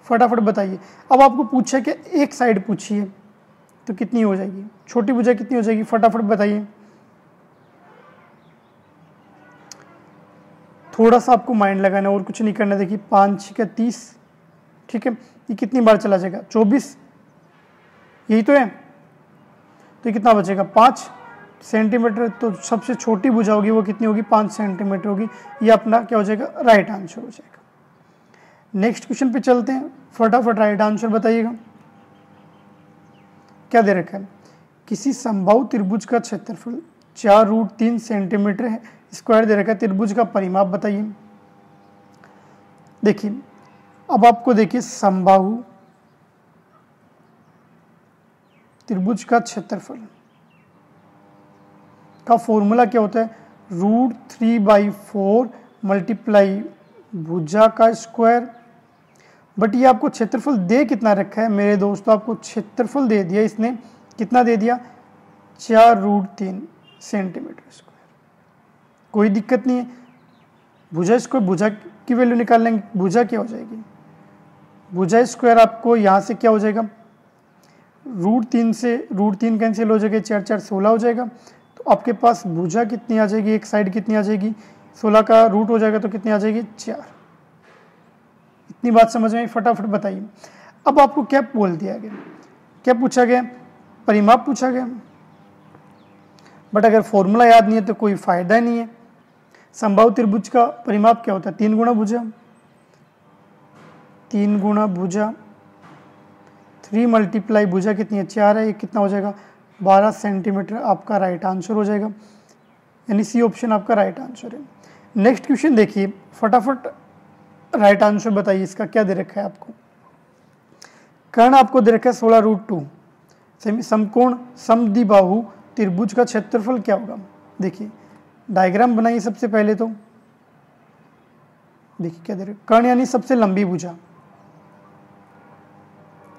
फटाफट बताइए। अब आपको पूछा कि एक साइड पूछिए तो कितनी हो जाएगी? छोटी भुजा कितनी हो जाएगी? फटाफट बताइए। थोड़ा सा आपको माइंड लगाना और कुछ नहीं करना। देखिए 5 का 30, ठीक है। ये कितनी बार चला जाएगा? 24, यही तो है। तो ये कितना बचेगा? 5 सेंटीमीटर। तो सबसे छोटी भुजा होगी वो कितनी होगी? 5 सेंटीमीटर होगी। ये अपना क्या हो जाएगा? राइट आंसर हो जाएगा। नेक्स्ट क्वेश्चन पे चलते हैं। फटाफट राइट आंसर बताइएगा। क्या दे रखा है? किसी समबाहु त्रिभुज का क्षेत्रफल 4√3 सेंटीमीटर है, स्क्वायर दे रखा है। त्रिभुज का परिमाप बताइए। देखिए अब आपको देखिए समबाहु त्रिभुज का क्षेत्रफल का फॉर्मूला क्या होता है? √3/4 मल्टीप्लाई भुजा का स्क्वायर। बट ये आपको क्षेत्रफल दे कितना रखा है मेरे दोस्तों? आपको क्षेत्रफल दे दिया इसने, कितना दे दिया? 4√3 सेंटीमीटर स्क्वायर। कोई दिक्कत नहीं है। भुजा स्क्वायर, भुजा की वैल्यू निकाल लेंगे। भुजा क्या हो जाएगी? भुजा स्क्वायर आपको यहाँ से क्या हो जाएगा? √3 से √3 कैंसिल हो जाएगा, 4 4 16 हो जाएगा। तो आपके पास भुजा कितनी आ जाएगी? एक साइड कितनी आ जाएगी? 16 का रूट हो जाएगा तो कितनी आ जाएगी? 4। इतनी बात समझ में आई? फटाफट बताइए। अब आपको क्या बोल दिया गया? क्या पूछा गया? परिमाप पूछा गया। बट अगर फॉर्मूला याद नहीं है तो कोई फायदा नहीं है। समबाहु त्रिभुज का परिमाप क्या होता है? 3 गुणा भुजा। 3 गुणा भुजा, 3 मल्टीप्लाई भुजा कितनी है? 4 है। ये कितना हो जाएगा? 12 सेंटीमीटर आपका राइट आंसर हो जाएगा। यानी सी ऑप्शन आपका राइट आंसर है। नेक्स्ट क्वेश्चन देखिए, फटाफट राइट आंसर बताइए। इसका क्या दे रखा है आपको? कर्ण आपको दे रखा है 16√2। समकोण समद्विबाहु त्रिभुज का क्षेत्रफल क्या होगा? देखिए डायग्राम बनाइए सबसे पहले। तो देखिए क्या दे रखा है? कर्ण यानी सबसे लंबी भुजा।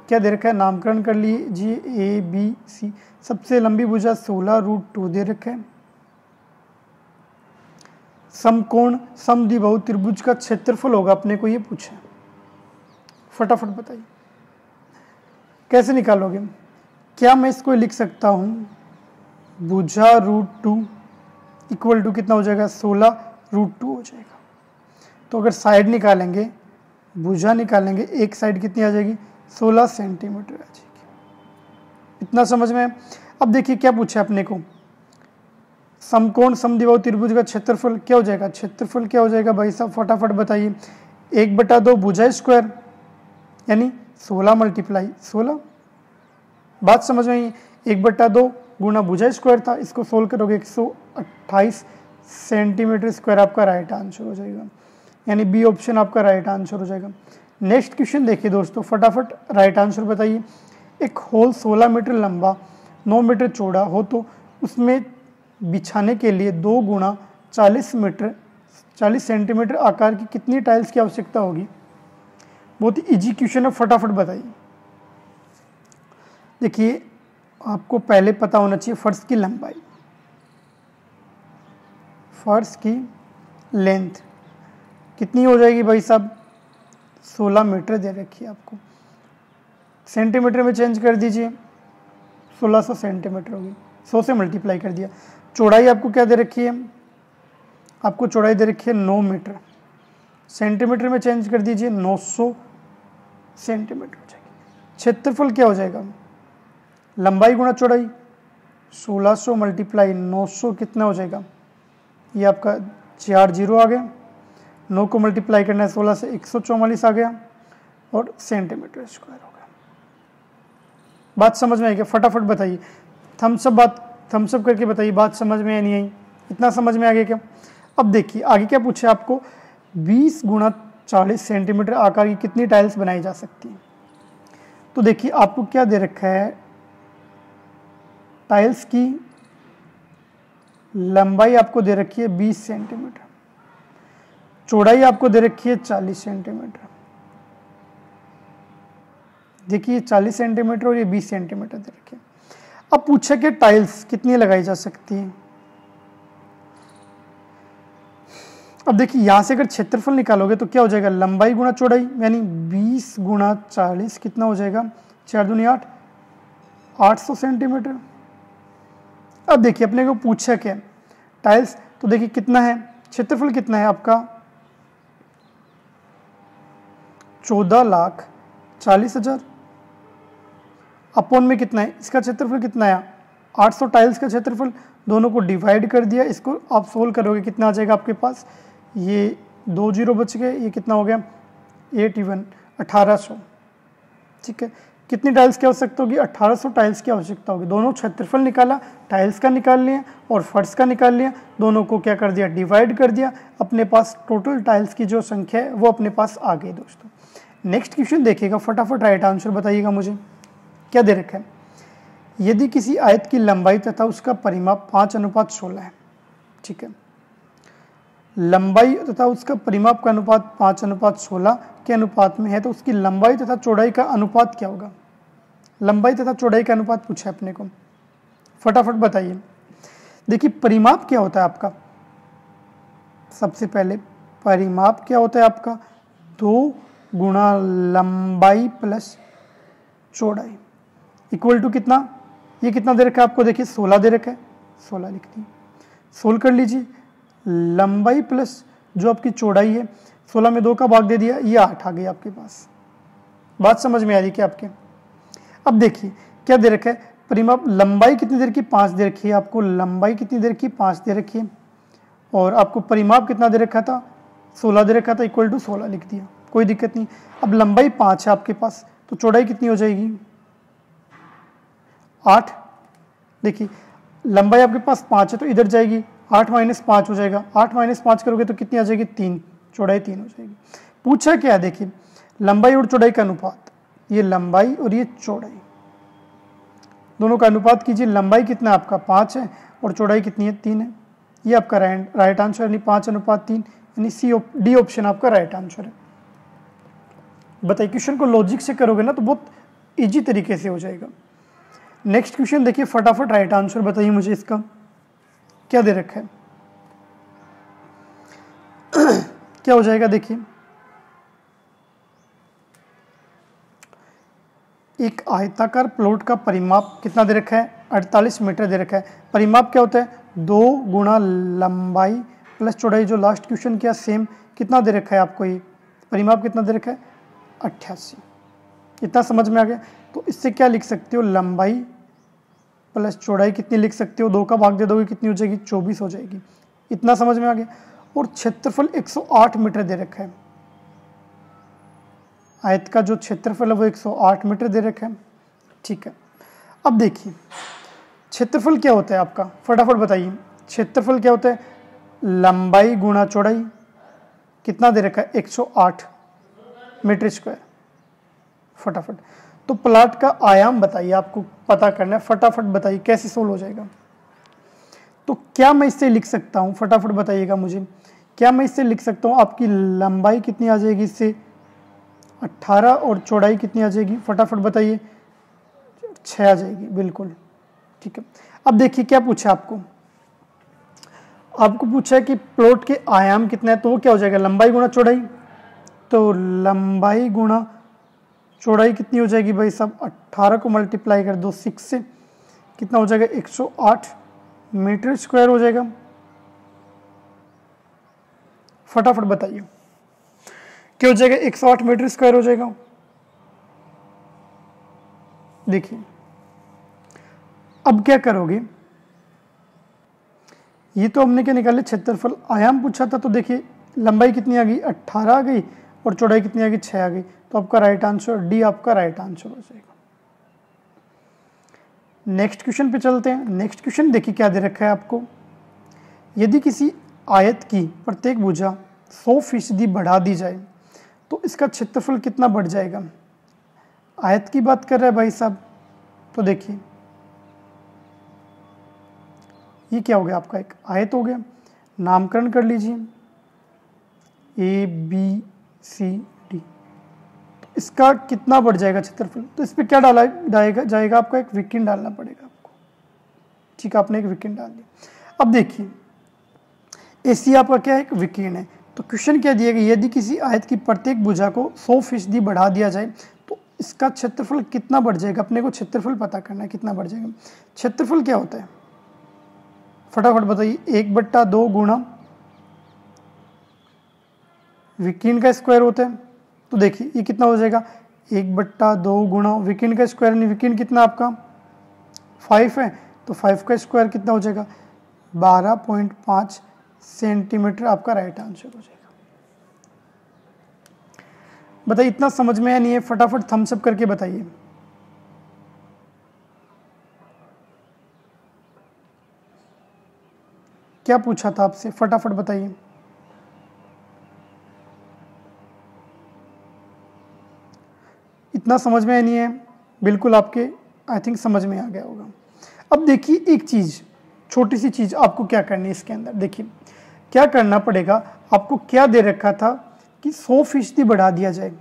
क्या दे रखा है? नामकरण कर लीजिए। A B C. सबसे लंबी भुजा 16√2 दे रखा है। समकोण समद्विबाहु त्रिभुज का क्षेत्रफल होगा अपने को ये पूछा। फटाफट बताइए कैसे निकालोगे? क्या मैं इसको लिख सकता हूं? भुजा √2 इक्वल टू कितना हो जाएगा? 16√2 हो जाएगा। तो अगर साइड निकालेंगे, भुजा निकालेंगे, एक साइड कितनी आ जाएगी, 16 सेंटीमीटर आ जाएगी। इतना समझ में? अब देखिए क्या पूछा अपने को, समकोण समद्विबाहु त्रिभुज का क्षेत्रफल क्या हो जाएगा, क्षेत्रफल क्या हो जाएगा भाई साहब, फटाफट बताइए। 1/2 भुजा स्क्वायर यानी 16 मल्टीप्लाई 16। बात समझ में आई? 1/2 गुना भुजा स्क्वायर था, इसको सोल्व करोगे 128 सेंटीमीटर स्क्वायर आपका राइट आंसर हो जाएगा, यानी बी ऑप्शन आपका राइट आंसर हो जाएगा। नेक्स्ट क्वेश्चन देखिए दोस्तों, फटाफट राइट आंसर बताइए। एक होल 16 मीटर लंबा 9 मीटर चौड़ा हो तो उसमें बिछाने के लिए 2 गुना 40 सेंटीमीटर आकार की कितनी टाइल्स की आवश्यकता होगी? बहुत ही इजी क्वेश्चन है, फटाफट बताइए। देखिए आपको पहले पता होना चाहिए फर्श की लंबाई, फर्श की लेंथ कितनी हो जाएगी भाई साहब, 16 मीटर दे रखी है आपको, सेंटीमीटर में चेंज कर दीजिए, 1600 सेंटीमीटर होगी, 100 से मल्टीप्लाई कर दिया। चौड़ाई आपको क्या दे रखी है, आपको चौड़ाई दे रखी है 9 मीटर, सेंटीमीटर में चेंज कर दीजिए, 900 सेंटीमीटर हो जाएगी। क्षेत्रफल क्या हो जाएगा, लंबाई गुणा चौड़ाई, 1600 मल्टीप्लाई 900 कितना हो जाएगा, ये आपका 4 जीरो आ गया, 9 को मल्टीप्लाई करना है 16 से 144 आ गया और सेंटीमीटर स्क्वायर हो गया। बात समझ में आई क्या, फटाफट बताइए, थम्सअप करके बताइए, बात समझ में नहीं आई, इतना समझ में आ गया क्या? अब देखिए आगे क्या पूछे आपको, 20 गुणा 40 सेंटीमीटर आकार की कितनी टाइल्स बनाई जा सकती है? तो देखिए आपको क्या दे रखा है, टाइल्स की लंबाई आपको दे रखी है 20 सेंटीमीटर, चौड़ाई आपको दे रखी है 40 सेंटीमीटर। देखिए 40 सेंटीमीटर और ये 20 सेंटीमीटर दे रखे। अब पूछा कि टाइल्स कितनी लगाई जा सकती हैं। अब देखिए यहां से अगर क्षेत्रफल निकालोगे तो क्या हो जाएगा, लंबाई गुणा चौड़ाई यानी 20 गुणा 40 कितना हो जाएगा, 4 दूनी 8, 800 सेंटीमीटर। अब देखिए अपने को पूछा क्या टाइल्स, तो देखिए कितना है, क्षेत्रफल कितना है आपका, 14,40,000 अपोन में कितना है, इसका क्षेत्रफल कितना है, 800 टाइल्स का क्षेत्रफल, दोनों को डिवाइड कर दिया, इसको आप सोल्व करोगे कितना आ जाएगा आपके पास, ये 2 जीरो बच गए, ये कितना हो गया 81 1800। ठीक है, कितनी टाइल्स की आवश्यकता होगी, 1800 टाइल्स की आवश्यकता होगी। दोनों क्षेत्रफल निकाला, टाइल्स का निकाल लिया और फर्श का निकाल लिया, दोनों को क्या कर दिया, डिवाइड कर दिया, अपने पास टोटल टाइल्स की जो संख्या है वो अपने पास आ गई दोस्तों। नेक्स्ट क्वेश्चन देखिएगा, फटाफट राइट आंसर बताइएगा मुझे, क्या दे रखा है, यदि किसी आयत की लंबाई तथा उसका परिमाप 5:16 है, ठीक है, लंबाई तथा उसका परिमाप का अनुपात 5:16 के अनुपात में है, तो उसकी लंबाई तथा चौड़ाई का अनुपात क्या होगा? लंबाई तथा चौड़ाई का अनुपात पूछा है अपने को, फटाफट बताइए। देखिए परिमाप क्या होता है आपका, सबसे पहले परिमाप क्या होता है आपका, 2 गुणा लंबाई प्लस चौड़ाई इक्वल टू कितना, ये कितना दे रखा है आपको, देखिए 16 दे रखा है, 16 लिख दी, सोल्व कर लीजिए, लंबाई प्लस जो आपकी चौड़ाई है, 16 में 2 का भाग दे दिया, ये 8 आ गई आपके पास। बात समझ में आ रही क्या आपके? अब देखिए क्या दे रखा है, परिमाप, लंबाई कितनी दे रखी, 5 दे रखी है आपको, लंबाई कितनी दे रखी, 5 दे रखी है, और आपको परिमाप कितना दे रखा था, 16 दे रखा था, इक्वल टू 16 लिख दिया, कोई दिक्कत नहीं। अब लंबाई 5 है आपके पास, तो चौड़ाई कितनी हो जाएगी, 8। देखिए लंबाई आपके पास 5 है तो इधर जाएगी, 8 माइनस 5 हो जाएगा, 8 माइनस 5 करोगे तो कितनी आ जाएगी, 3, चौड़ाई 3 हो जाएगी। पूछा क्या है, देखिए लंबाई और चौड़ाई का अनुपात, ये लंबाई और ये चौड़ाई दोनों का अनुपात कीजिए, लंबाई कितना है आपका 5 है और चौड़ाई कितनी है 3 है, ये आपका राइट आंसर यानी 5:3 यानी डी ऑप्शन आपका राइट आंसर है। बताइए क्वेश्चन को लॉजिक से करोगे ना तो बहुत इजी तरीके से हो जाएगा। नेक्स्ट क्वेश्चन देखिए, फटाफट राइट आंसर बताइए मुझे, इसका क्या दे रखा है, क्या हो जाएगा, देखिए एक आयताकार प्लॉट का परिमाप कितना दे रखा है, 48 मीटर दे रखा है। परिमाप क्या होता है, 2 गुणा लंबाई प्लस चौड़ाई जो लास्ट क्वेश्चन किया सेम, कितना दे रखा है आपको, ये परिमाप कितना दे रखा है 88। इतना समझ में आ गया। तो इससे क्या लिख सकते हो, लंबाई प्लस चौड़ाई कितनी लिख सकते हो, 2 का भाग दे दोगे कितनी हो जाएगी 24 हो जाएगी। इतना समझ में आ गया। और क्षेत्रफल 108 मीटर दे रखा है, आयत का जो क्षेत्रफल है वो 108 मीटर दे रखा है। ठीक है, अब देखिए क्षेत्रफल क्या होता है आपका, फटाफट बताइए। क्षेत्रफल क्या होता है, लंबाई गुणा चौड़ाई, कितना दे रखा है 108 मीटर स्क्वायर। फटाफट तो प्लॉट का आयाम बताइए, आपको पता करना है, फटाफट बताइए कैसे सोल्व हो जाएगा। तो क्या मैं इससे लिख सकता हूँ, फटाफट बताइएगा मुझे, क्या मैं इससे लिख सकता हूँ आपकी लंबाई कितनी आ जाएगी इससे 18 और चौड़ाई कितनी आ जाएगी, फटाफट बताइए 6 आ जाएगी, बिल्कुल ठीक है। अब देखिए क्या पूछा आपको, आपको पूछा है कि प्लॉट के आयाम कितने हैं, तो वो क्या हो जाएगा लंबाई गुणा चौड़ाई। तो लंबाई गुणा चौड़ाई कितनी हो जाएगी भाई साहब, 18 को मल्टीप्लाई कर दो 6 से, कितना हो जाएगा 108 मीटर स्क्वायर हो जाएगा। फटाफट बताइए क्या हो जाएगा, 108 मीटर स्क्वायर हो जाएगा। देखिए अब क्या करोगे, ये तो हमने क्या निकाले क्षेत्रफल, आयाम पूछा था। तो देखिए लंबाई कितनी आ गई 18 आ गई और चौड़ाई कितनी आ गई 6 आ गई। तो आपका राइट आंसर डी आपका राइट आंसर हो जाएगा। नेक्स्ट क्वेश्चन पे चलते हैं। नेक्स्ट क्वेश्चन देखिए क्या दे रखा है आपको, यदि किसी आयत की प्रत्येक भुजा 100% बढ़ा दी जाए तो इसका क्षेत्रफल कितना बढ़ जाएगा। आयत की बात कर रहा है भाई साहब। तो देखिए ये क्या हो गया आपका, एक आयत हो गया, नामकरण कर लीजिए ABCD। तो इसका कितना बढ़ जाएगा क्षेत्रफल, तो इस पर क्या डाला जाएगा आपका, एक विकिन डालना पड़ेगा आपको। ठीक है, आपने एक विकिन डाल दिया। अब देखिए AC आपका क्या है, एक विकिन है। तो क्वेश्चन क्या दिया गया, यदि किसी आयत की प्रत्येक भुजा को 100% बढ़ा दिया जाए तो इसका क्षेत्रफल कितना बढ़ जाएगा। अपने को क्षेत्रफल पता करना है कितना बढ़ जाएगा। क्षेत्रफल क्या होता है, फटाफट बताइए, 1/2 गुणा विकिन का स्क्वायर होता है। तो देखिए ये कितना हो जाएगा, 1/2 गुणा विकिन का स्क्वायर, यानी विकिन कितना आपका 5 है, तो 5 का स्क्वायर कितना हो जाएगा 12.5 सेंटीमीटर, आपका राइट आंसर हो जाएगा। बताइए इतना समझ में या नहीं है, फटाफट थम्स अप करके बताइए। क्या पूछा था आपसे, फटाफट बताइए। इतना समझ में नहीं है, बिल्कुल आपके आई थिंक समझ में आ गया होगा। अब देखिए एक चीज़, छोटी सी चीज़ आपको क्या करनी है इसके अंदर। देखिए क्या करना पड़ेगा आपको, क्या दे रखा था कि 100% बढ़ा दिया जाए।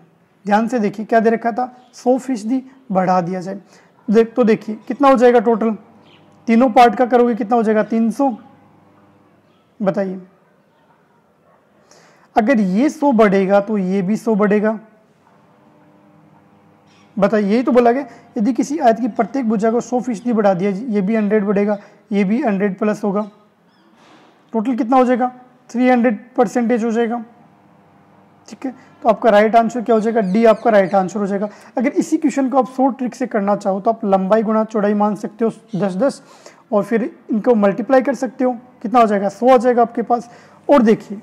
ध्यान से देखिए क्या दे रखा था, 100% बढ़ा दिया जाए। तो देखिए कितना हो जाएगा टोटल, तीनों पार्ट का करोगे कितना हो जाएगा 300। बताइए अगर ये 100 बढ़ेगा तो ये भी 100 बढ़ेगा। बताइए यही तो बोला गया, यदि किसी आयत की प्रत्येक भुजा को 100% बढ़ा दिया, ये भी 100 बढ़ेगा, ये भी 100 प्लस होगा, टोटल कितना हो जाएगा 300% हो जाएगा। ठीक है, तो आपका राइट आंसर क्या हो जाएगा, डी आपका राइट आंसर हो जाएगा। अगर इसी क्वेश्चन को आप शॉर्ट ट्रिक से करना चाहो तो आप लंबाई गुणा चौड़ाई मान सकते हो 10-10 और फिर इनको मल्टीप्लाई कर सकते हो, कितना हो जाएगा 100 आ जाएगा आपके पास। और देखिए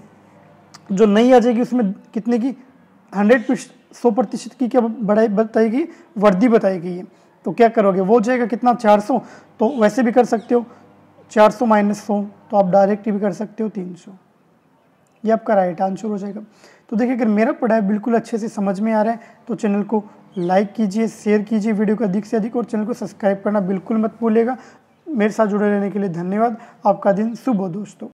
जो नहीं आ जाएगी उसमें कितने की 100% की क्या बढ़ाई बताएगी, वृद्धि बताएगी ये। तो क्या करोगे, वो हो जाएगा कितना 400, तो वैसे भी कर सकते हो 400 - 100, तो आप डायरेक्ट भी कर सकते हो 300। ये आपका राइट आंसर हो जाएगा। तो देखिए अगर मेरा पढ़ाई बिल्कुल अच्छे से समझ में आ रहा है तो चैनल को लाइक कीजिए, शेयर कीजिए वीडियो को अधिक से अधिक, और चैनल को सब्सक्राइब करना बिल्कुल मत भूलिएगा। मेरे साथ जुड़े रहने के लिए धन्यवाद। आपका दिन शुभ हो दोस्तों।